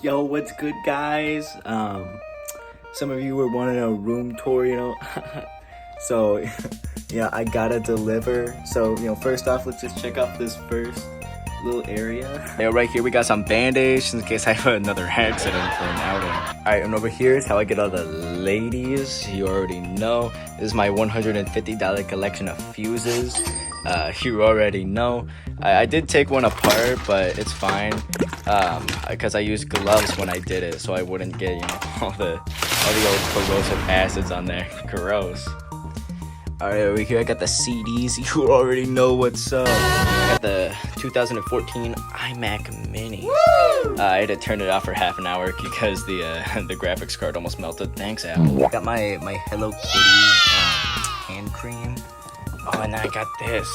Yo, what's good, guys? Some of you were wanting a room tour, So, yeah, I gotta deliver. So, first off, let's just check out this first little area. Yeah, right here we got some band-aids in case I have another accident for an outing. Alright, and over here is how I get all the ladies. You already know. This is my $150 collection of fuses. You already know. I did take one apart, but it's fine. Because I used gloves when I did it, so I wouldn't get, all the old corrosive acids on there. Gross. Alright, over here I got the CDs. You already know what's up. I got the 2014 iMac Mini. I had to turn it off for half an hour because the graphics card almost melted. Thanks, Apple. I got my Hello Kitty hand cream. Oh, and then I got this,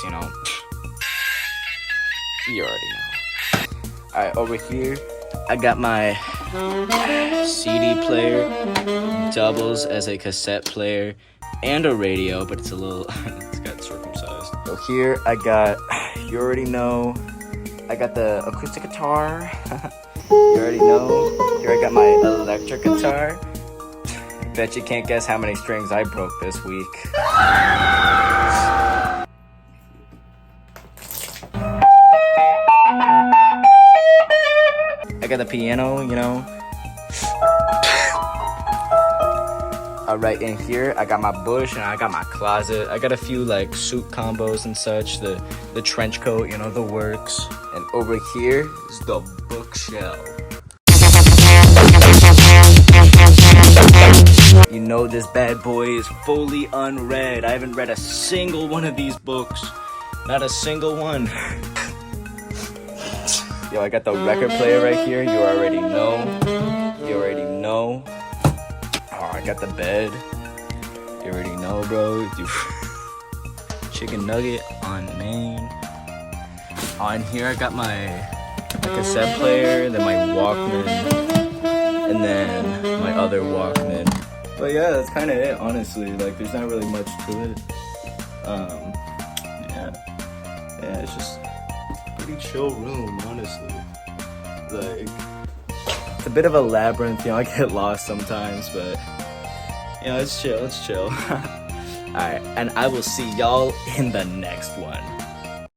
You already know. Alright, over here I got my CD player. Doubles as a cassette player and a radio, but it's a little it's got circumcised. So here I got, you already know, I got the acoustic guitar. You already know. Here I got my electric guitar. Bet you can't guess how many strings I broke this week. I got the piano, Alright, in here I got my bush and I got my closet. I got a few suit combos and such, the trench coat, the works. And over here is the bookshelf. You know this bad boy is fully unread. I haven't read a single one of these books. Not a single one. Yo, I got the record player right here. You already know. You already know. Oh, I got the bed. You already know, bro. Dude. Chicken nugget on main. On here, I got my cassette player, then my Walkman, and then my other Walkman. But yeah, that's kind of it, honestly. There's not really much to it. Yeah, it's just a pretty chill room, honestly. It's a bit of a labyrinth, I get lost sometimes, but it's chill. Alright, and I will see y'all in the next one.